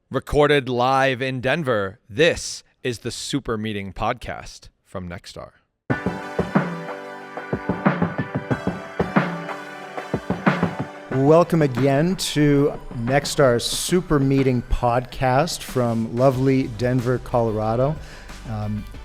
Recorded live in Denver, this is the Super Meeting Podcast from Nexstar. Welcome again to Nexstar's Super Meeting Podcast from lovely Denver, Colorado.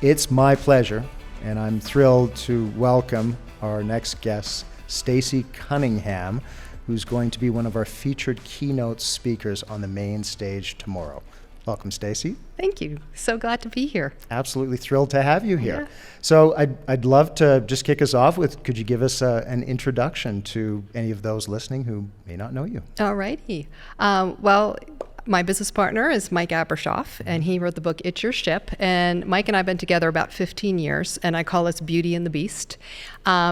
It's my pleasure, and I'm thrilled to welcome our next guest, Stacey Cunningham, who's going to be one of our featured keynote speakers on the main stage tomorrow. Welcome, Stacey. Thank you. So glad to be here. Absolutely thrilled to have you here. Yeah. So I'd love to just kick us off with, could you give us an introduction to any of those listening who may not know you? All righty. Well, my business partner is Mike Abershoff, and he wrote the book It's Your Ship. And Mike and I have been together about 15 years, and I call us Beauty and the Beast.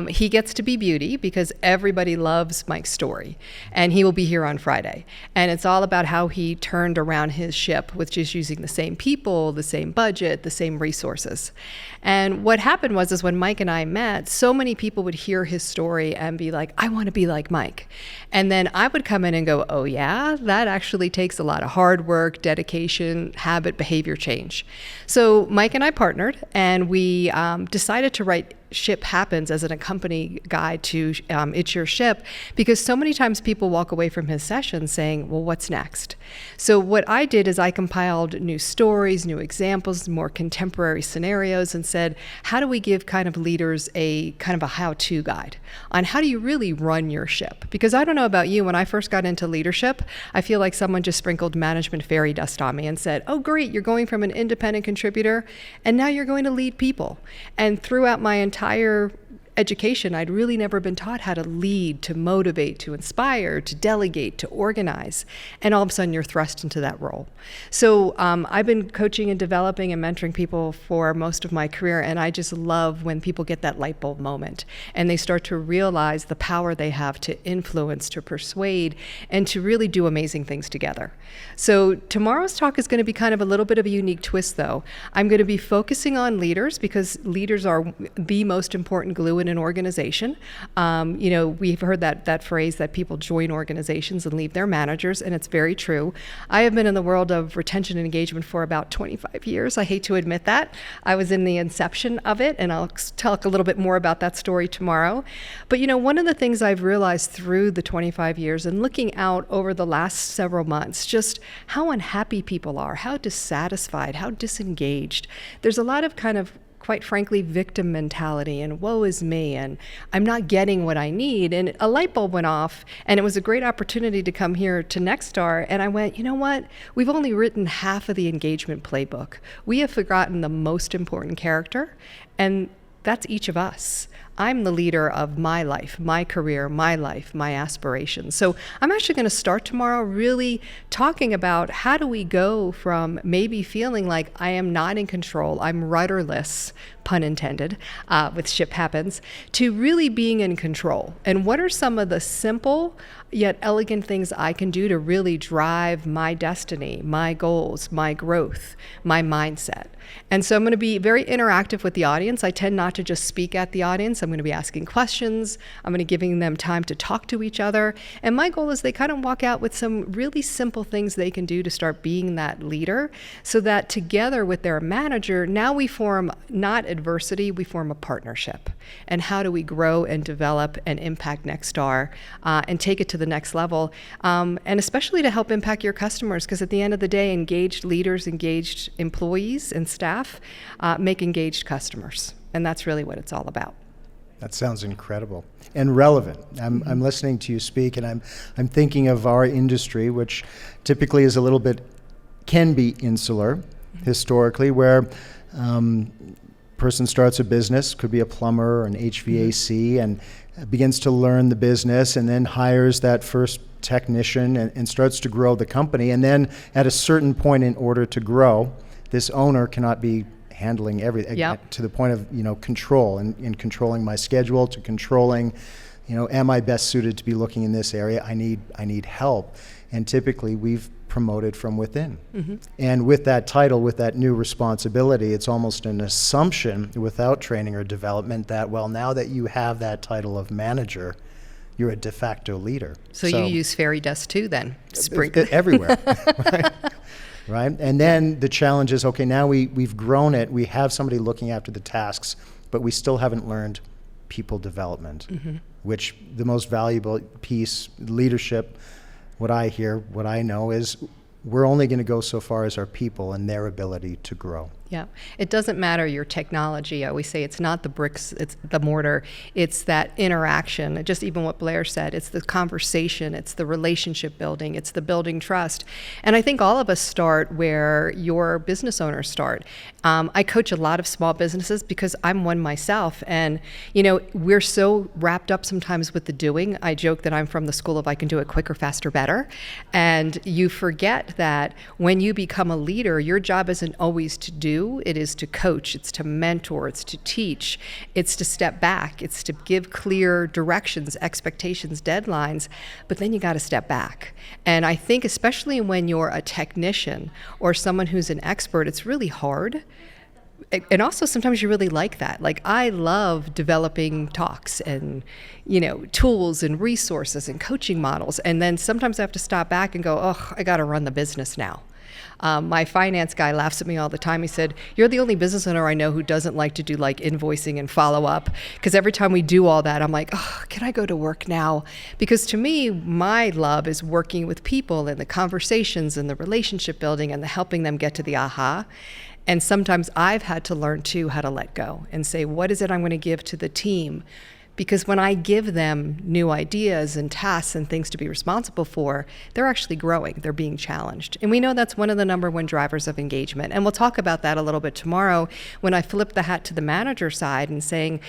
He gets to be Beauty because everybody loves Mike's story, and he will be here on Friday. And it's all about how he turned around his ship with just using the same people, the same budget, the same resources. And what happened was when Mike and I met, so many people would hear his story and be like, I want to be like Mike. And then I would come in and go, oh yeah, that actually takes a lot of hard work, dedication, habit, behavior change. So Mike and I partnered, and we decided to write Ship Happens as an accompany guide to It's Your Ship, because so many times people walk away from his session saying, well, what's next? So what I did is I compiled new stories, new examples, more contemporary scenarios, and said, how do we give kind of leaders a kind of a how-to guide on how do you really run your ship? Because I don't know about you, when I first got into leadership, I feel like someone just sprinkled management fairy dust on me and said, oh great, you're going from an independent contributor and now you're going to lead people. And throughout my entire education, I'd really never been taught how to lead, to motivate, to inspire, to delegate, to organize. And all of a sudden you're thrust into that role. So I've been coaching and developing and mentoring people for most of my career. And I just love when people get that light bulb moment and they start to realize the power they have to influence, to persuade, and to really do amazing things together. So tomorrow's talk is going to be kind of a little bit of a unique twist though. I'm going to be focusing on leaders because leaders are the most important glue in an organization. We've heard that phrase that people join organizations and leave their managers, and it's very true. I have been in the world of retention and engagement for about 25 years. I hate to admit that. I was in the inception of it, and I'll talk a little bit more about that story tomorrow. But one of the things I've realized through the 25 years and looking out over the last several months, just how unhappy people are, how dissatisfied, how disengaged. There's a lot of kind of, quite frankly, victim mentality and woe is me and I'm not getting what I need. And a light bulb went off, and it was a great opportunity to come here to Nexstar. And I went, you know what? We've only written half of the engagement playbook. We have forgotten the most important character, and that's each of us. I'm the leader of my life, my career, my life, my aspirations. So I'm actually going to start tomorrow really talking about how do we go from maybe feeling like I am not in control, I'm rudderless, pun intended, with Ship Happens, to really being in control. And what are some of the simple yet elegant things I can do to really drive my destiny, my goals, my growth, my mindset? And so I'm going to be very interactive with the audience. I tend not to just speak at the audience. I'm going to be asking questions. I'm going to be giving them time to talk to each other. And my goal is they kind of walk out with some really simple things they can do to start being that leader, so that together with their manager, now we form not adversity, we form a partnership. And how do we grow and develop and impact Nexstar and take it to the next level, and especially to help impact your customers, because at the end of the day, engaged leaders, engaged employees and staff make engaged customers. And that's really what it's all about. That sounds incredible and relevant. I'm listening to you speak, and I'm thinking of our industry, which typically is a little bit, can be insular historically, where person starts a business, could be a plumber or an HVAC, and begins to learn the business and then hires that first technician and starts to grow the company. And then at a certain point, in order to grow, this owner cannot be handling everything. Yep. To the point of control and controlling my schedule, to controlling, am I best suited to be looking in this area? I need help. And typically we've promoted from within. Mm-hmm. And with that title, with that new responsibility, it's almost an assumption without training or development that, well, now that you have that title of manager, you're a de facto leader. So you use fairy dust too then? Everywhere. Right? right? And then the challenge is, okay, now we've grown it. We have somebody looking after the tasks, but we still haven't learned people development, which the most valuable piece, leadership, what I hear, what I know is we're only going to go so far as our people and their ability to grow. Yeah. It doesn't matter your technology. I always say it's not the bricks, it's the mortar. It's that interaction. Just even what Blair said, it's the conversation, it's the relationship building, it's the building trust. And I think all of us start where your business owners start. I coach a lot of small businesses because I'm one myself. And, we're so wrapped up sometimes with the doing. I joke that I'm from the school of I can do it quicker, faster, better. And you forget that when you become a leader, your job isn't always to do. It is to coach, it's to mentor, it's to teach, it's to step back, it's to give clear directions, expectations, deadlines, but then you got to step back. And I think especially when you're a technician or someone who's an expert, it's really hard. And also sometimes you really like that. Like I love developing talks and, tools and resources and coaching models. And then sometimes I have to stop back and go, oh, I got to run the business now. My finance guy laughs at me all the time. He said, you're the only business owner I know who doesn't like to do like invoicing and follow up. Because every time we do all that, I'm like, oh, can I go to work now? Because to me, my love is working with people and the conversations and the relationship building and the helping them get to the aha. And sometimes I've had to learn too how to let go and say, what is it I'm going to give to the team? Because when I give them new ideas and tasks and things to be responsible for, they're actually growing, they're being challenged. And we know that's one of the number one drivers of engagement. And we'll talk about that a little bit tomorrow when I flip the hat to the manager side and saying,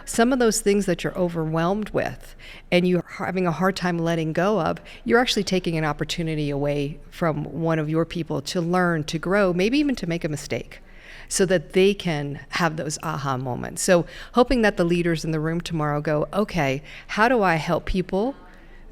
some of those things that you're overwhelmed with and you're having a hard time letting go of, you're actually taking an opportunity away from one of your people to learn, to grow, maybe even to make a mistake, so that they can have those aha moments. So hoping that the leaders in the room tomorrow go, okay, how do I help people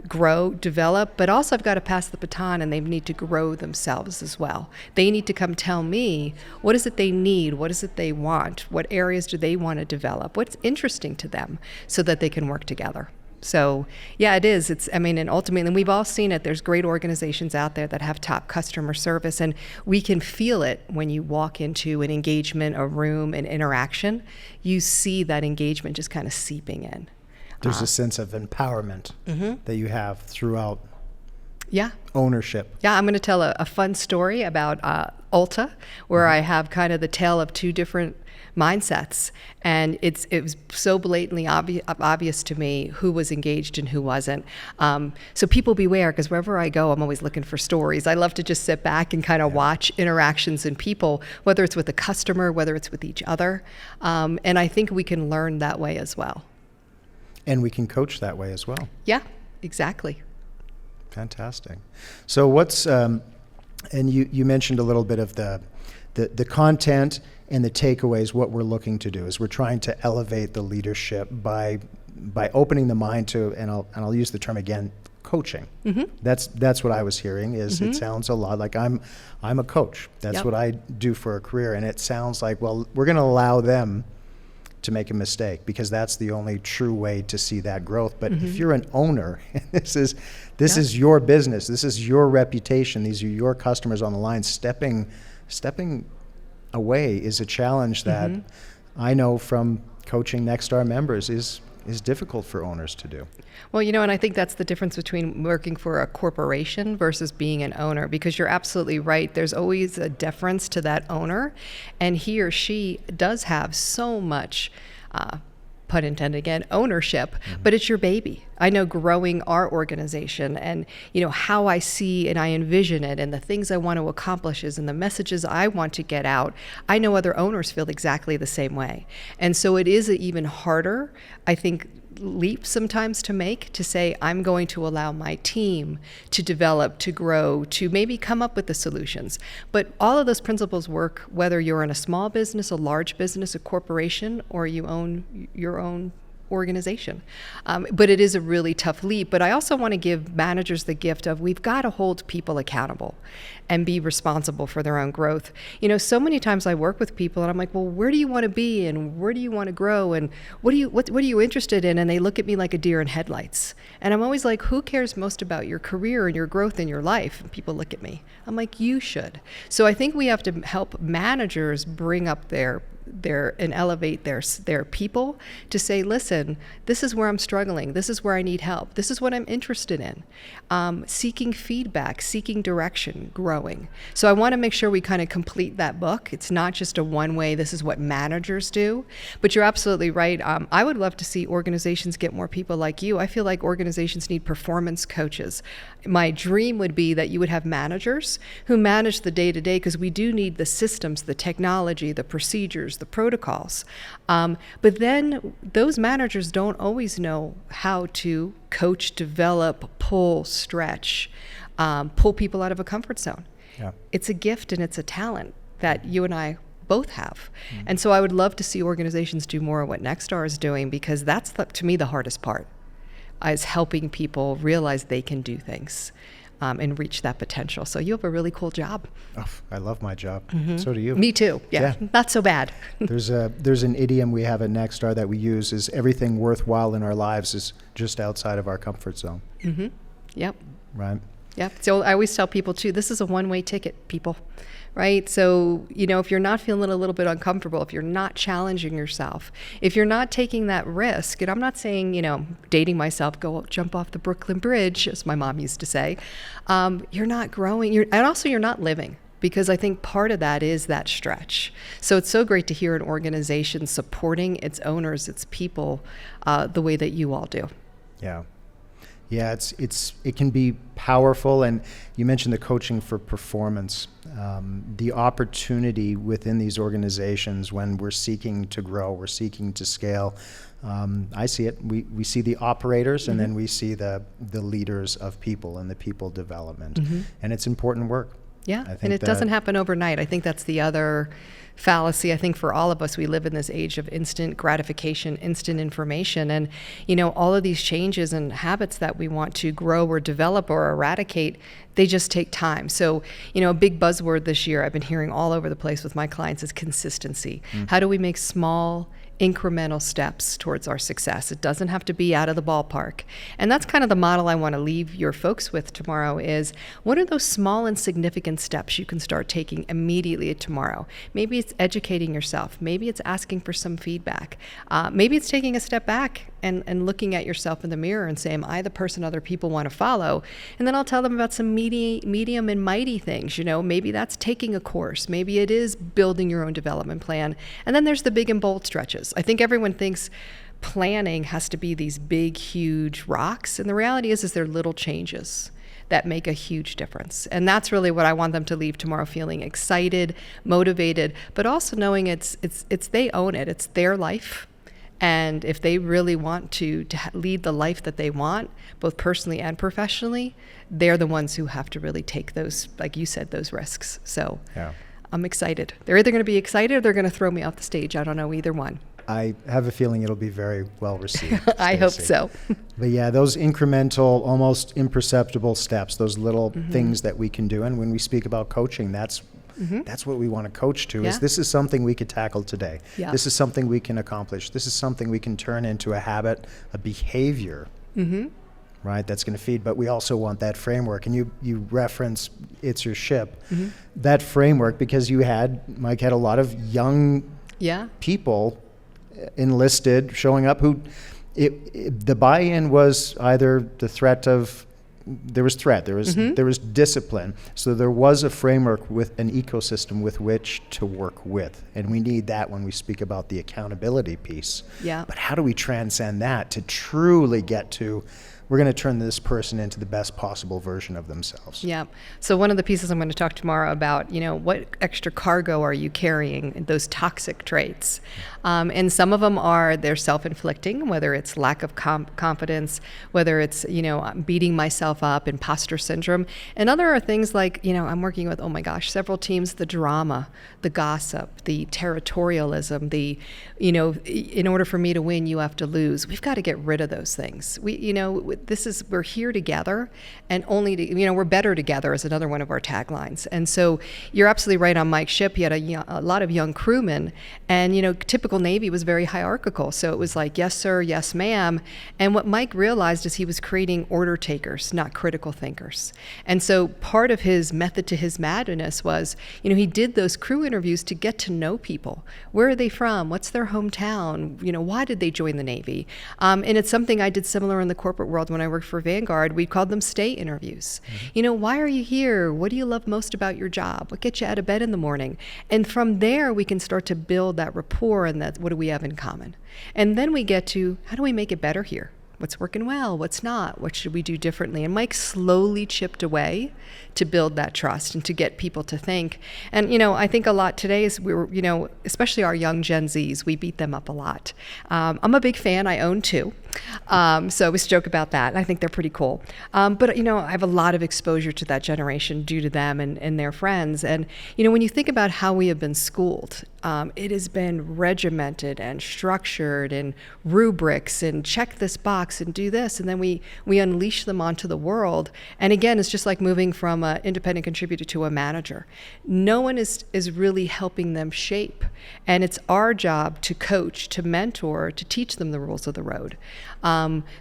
grow, develop, but also I've got to pass the baton and they need to grow themselves as well. They need to come tell me, what is it they need? What is it they want? What areas do they want to develop? What's interesting to them so that they can work together? So yeah, it is. And ultimately, and we've all seen it, there's great organizations out there that have top customer service, and we can feel it when you walk into an engagement, a room, an interaction. You see that engagement just kind of seeping in. There's a sense of empowerment that you have throughout ownership. Yeah, I'm going to tell a fun story about Ulta, where I have kind of the tale of two different mindsets, and it was so blatantly obvious to me who was engaged and who wasn't. So people beware, because wherever I go, I'm always looking for stories. I love to just sit back and kind of watch interactions and people, whether it's with a customer, whether it's with each other, and I think we can learn that way as well. And we can coach that way as well. Yeah, exactly. Fantastic. So what's and you mentioned a little bit of the content and the takeaways. What we're looking to do is we're trying to elevate the leadership by opening the mind to, and I'll use the term again, coaching. That's what I was hearing. It sounds a lot like I'm a coach. That's what I do for a career, and it sounds like, well, we're going to allow them to make a mistake, because that's the only true way to see that growth. But if you're an owner, this is your business, this is your reputation, these are your customers on the line, stepping away is a challenge that I know from coaching Nexstar members is difficult for owners to do. Well, and I think that's the difference between working for a corporation versus being an owner, because you're absolutely right. There's always a deference to that owner, and he or she does have so much, pun intended again, ownership, but it's your baby. I know growing our organization and, how I see and I envision it and the things I want to accomplish and the messages I want to get out, I know other owners feel exactly the same way. And so it is an even harder, I think, leap sometimes to make, to say, I'm going to allow my team to develop, to grow, to maybe come up with the solutions. But all of those principles work whether you're in a small business, a large business, a corporation, or you own your own organization. But it is a really tough leap. But I also want to give managers the gift of we've got to hold people accountable and be responsible for their own growth. You know, so many times I work with people and I'm like, well, where do you want to be and where do you want to grow and what are you interested in? And they look at me like a deer in headlights. And I'm always like, who cares most about your career and your growth in your life? And people look at me. I'm like, you should. So I think we have to help managers bring up their and elevate their people to say, listen, this is where I'm struggling. This is where I need help. This is what I'm interested in. Seeking feedback, seeking direction, growing. So I want to make sure we kind of complete that book. It's not just a one way, this is what managers do. But you're absolutely right. I would love to see organizations get more people like you. I feel like organizations need performance coaches. My dream would be that you would have managers who manage the day-to-day, because we do need the systems, the technology, the procedures, the protocols. But then those managers don't always know how to coach, develop, pull, stretch, pull people out of a comfort zone. Yeah. It's a gift and it's a talent that you and I both have. And so I would love to see organizations do more of what Nexstar is doing, because that's, to me, the hardest part, is helping people realize they can do things and reach that potential. So you have a really cool job. Oh, I love my job. So do you. Me too. Yeah. Not so bad. There's an idiom we have at Nexstar that we use, is everything worthwhile in our lives is just outside of our comfort zone. Yep. Right? Yep. So I always tell people too, this is a one-way ticket, people. Right? So, you know, if you're not feeling a little bit uncomfortable, if you're not challenging yourself, if you're not taking that risk, and I'm not saying, you know, dating myself, go jump off the Brooklyn Bridge, as my mom used to say, you're not growing, and also you're not living, because I think part of that is that stretch. So it's so great to hear an organization supporting its owners, its people, the way that you all do. Yeah. Yeah, it can be powerful, and you mentioned the coaching for performance. The opportunity within these organizations when we're seeking to grow, we're seeking to scale. I see it. We see the operators, and then we see the leaders of people and the people development, and it's important work. Yeah, and it doesn't happen overnight. I think that's the other fallacy. I think for all of us, we live in this age of instant gratification, instant information, and you know, all of these changes and habits that we want to grow or develop or eradicate, they just take time. So, you know, a big buzzword this year I've been hearing all over the place with my clients is consistency. How do we make small incremental steps towards our success? It doesn't have to be out of the ballpark. And that's kind of the model I want to leave your folks with tomorrow is, what are those small and significant steps you can start taking immediately tomorrow? Maybe it's educating yourself. Maybe it's asking for some feedback. Maybe it's taking a step back and looking at yourself in the mirror and saying, am I the person other people want to follow? And then I'll tell them about some medium and mighty things. You know, maybe that's taking a course. Maybe it is building your own development plan. And then there's the big and bold stretches. I think everyone thinks planning has to be these big, huge rocks. And the reality is they're little changes that make a huge difference. And that's really what I want them to leave tomorrow, feeling excited, motivated, but also knowing it's they own it. It's their life. And if they really want to lead the life that they want, both personally and professionally, they're the ones who have to really take those, like you said, those risks. So yeah. I'm excited. They're either going to be excited or they're going to throw me off the stage. I don't know, either one. I have a feeling it'll be very well received. I hope so. But yeah, those incremental, almost imperceptible steps, those little things that we can do. And when we speak about coaching, that's what we want to coach to, is this is something we could tackle today. Yeah. This is something we can accomplish. This is something we can turn into a habit, a behavior, right, that's going to feed. But we also want that framework. And you reference It's Your Ship, that framework, because Mike had a lot of young people enlisted, showing up, who the buy-in was either the threat of, there was discipline. So there was a framework with an ecosystem with which to work with. And we need that when we speak about the accountability piece. Yeah. But how do we transcend that to truly get to we're going to turn this person into the best possible version of themselves. Yeah. So one of the pieces I'm going to talk tomorrow about, what extra cargo are you carrying, those toxic traits? And some of them they're self-inflicting, whether it's lack of confidence, whether it's, beating myself up, imposter syndrome. And other are things like, I'm working with, oh my gosh, several teams, the drama, the gossip, the territorialism, in order for me to win, you have to lose. We've got to get rid of those things. We're here together, and we're better together is another one of our taglines. And so you're absolutely right on Mike's ship. He had a lot of young crewmen, and typical Navy was very hierarchical. So it was like, yes, sir, yes, ma'am. And what Mike realized is he was creating order takers, not critical thinkers. And so part of his method to his madness was, he did those crew interviews to get to know people. Where are they from? What's their hometown? Why did they join the Navy? And it's something I did similar in the corporate world when I worked for Vanguard. We called them stay interviews. Mm-hmm. Why are you here? What do you love most about your job? What gets you out of bed in the morning? And from there, we can start to build that rapport and that what do we have in common? And then we get to how do we make it better here? What's working well? What's not? What should we do differently? And Mike slowly chipped away to build that trust and to get people to think. And, I think a lot today is especially our young Gen Zs, we beat them up a lot. I'm a big fan. I own 2. So we joke about that. And I think they're pretty cool. But, I have a lot of exposure to that generation due to them and their friends. And, when you think about how we have been schooled, it has been regimented and structured and rubrics and check this box and do this. And then we unleash them onto the world. And again, it's just like moving from an independent contributor to a manager. No one is really helping them shape. And it's our job to coach, to mentor, to teach them the rules of the road.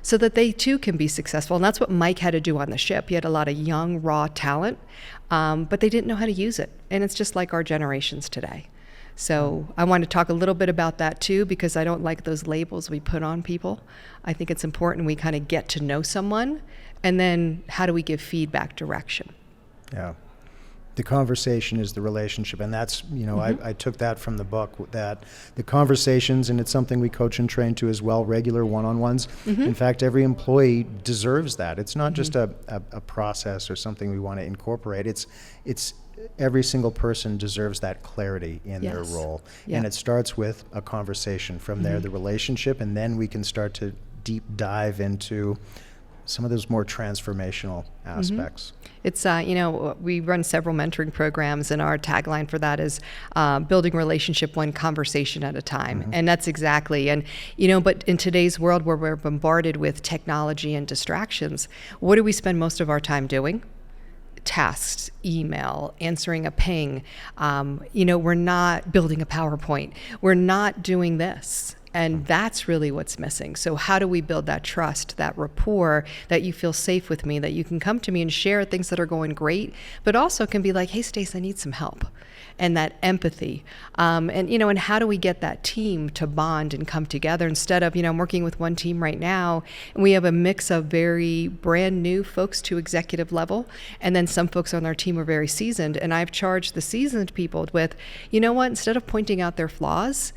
So that they too can be successful. And that's what Mike had to do on the ship. He had a lot of young, raw talent, but they didn't know how to use it. And it's just like our generations today. So I want to talk a little bit about that too, because I don't like those labels we put on people. I think it's important we kind of get to know someone, and then how do we give feedback, direction? Yeah. The conversation is the relationship, and that's, I took that from the book, that the conversations, and it's something we coach and train to as well, regular one-on-ones. Mm-hmm. In fact, every employee deserves that. It's not just a process or something we want to incorporate. It's every single person deserves that clarity in their role. Yeah. And it starts with a conversation. From there, the relationship, and then we can start to deep dive into some of those more transformational aspects. It's, we run several mentoring programs, and our tagline for that is building relationship one conversation at a time. And that's exactly, but in today's world where we're bombarded with technology and distractions, what do we spend most of our time doing? Tasks, email, answering a ping. We're not building a PowerPoint. We're not doing this. And that's really what's missing. So how do we build that trust, that rapport, that you feel safe with me, that you can come to me and share things that are going great, but also can be like, hey, Stace, I need some help. And that empathy. And how do we get that team to bond and come together instead of, I'm working with one team right now, and we have a mix of very brand new folks to executive level, and then some folks on our team are very seasoned. And I've charged the seasoned people with, instead of pointing out their flaws,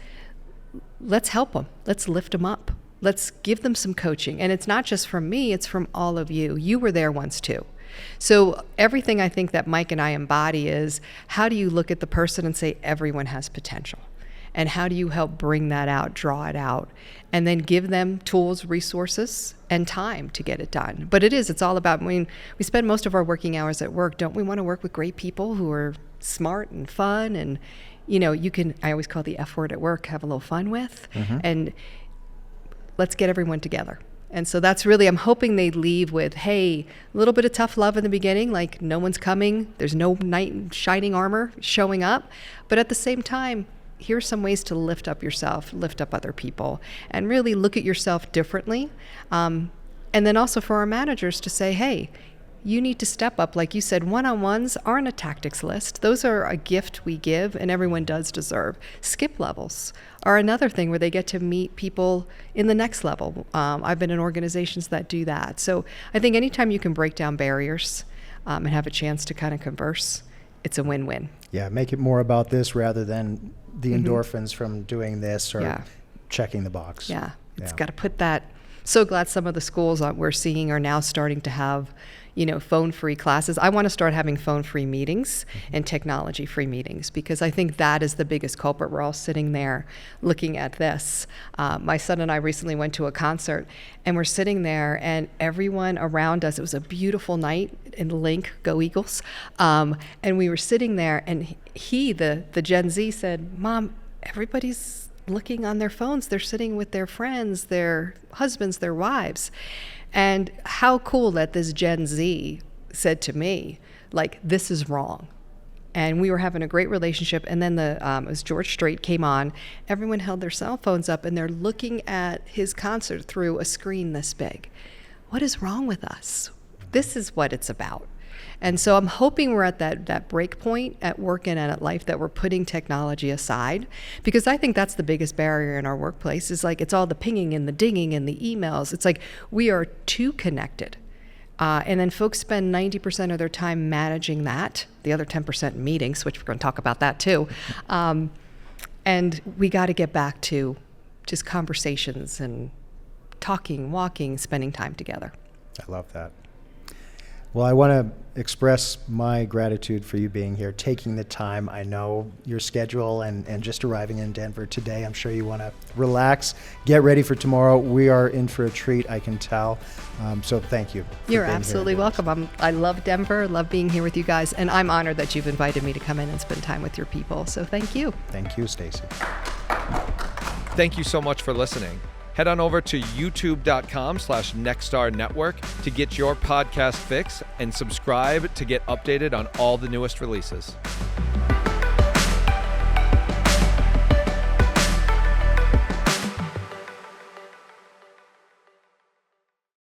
let's help them. Let's lift them up. Let's give them some coaching. And it's not just from me, it's from all of you. You were there once too. So everything I think that Mike and I embody is, how do you look at the person and say everyone has potential? And how do you help bring that out, draw it out, and then give them tools, resources, and time to get it done? But it's all about, we spend most of our working hours at work. Don't we want to work with great people who are smart and fun and I always call the F word at work, have a little fun with, and let's get everyone together. And so that's really, I'm hoping they leave with, hey, a little bit of tough love in the beginning, like no one's coming, there's no knight in shining armor showing up, but at the same time, here's some ways to lift up yourself, lift up other people, and really look at yourself differently. And then also for our managers to say, hey, you need to step up. Like you said, one-on-ones aren't a tactics list. Those are a gift we give, and everyone does deserve. Skip levels are another thing where they get to meet people in the next level. I've been in organizations that do that. So I think anytime you can break down barriers and have a chance to kind of converse, it's a win-win. Yeah, make it more about this rather than the endorphins from doing this or checking the box. Yeah, it's got to put that so glad some of the schools that we're seeing are now starting to have, phone-free classes. I want to start having phone-free meetings and technology-free meetings, because I think that is the biggest culprit. We're all sitting there looking at this. My son and I recently went to a concert, and we're sitting there, and everyone around us, it was a beautiful night in Link, go Eagles, and we were sitting there, and the Gen Z said, "Mom, everybody's looking on their phones. They're sitting with their friends, their husbands, their wives." And how cool that this Gen Z said to me, like, this is wrong. And we were having a great relationship. And then as George Strait came on, everyone held their cell phones up and they're looking at his concert through a screen this big. What is wrong with us? This is what it's about. And so I'm hoping we're at that break point at work and at life, that we're putting technology aside, because I think that's the biggest barrier in our workplace, is like, it's all the pinging and the dinging and the emails. It's like we are too connected. And then folks spend 90% of their time managing that, the other 10% in meetings, which we're going to talk about that too. And we got to get back to just conversations and talking, walking, spending time together. I love that. Well, I want to express my gratitude for you being here, taking the time. I know your schedule and just arriving in Denver today. I'm sure you want to relax, get ready for tomorrow. We are in for a treat, I can tell. So thank you. You're absolutely welcome. I love Denver, love being here with you guys, and I'm honored that you've invited me to come in and spend time with your people. So thank you. Thank you, Stacey. Thank you so much for listening. Head on over to youtube.com/Nexstar Network to get your podcast fix, and subscribe to get updated on all the newest releases.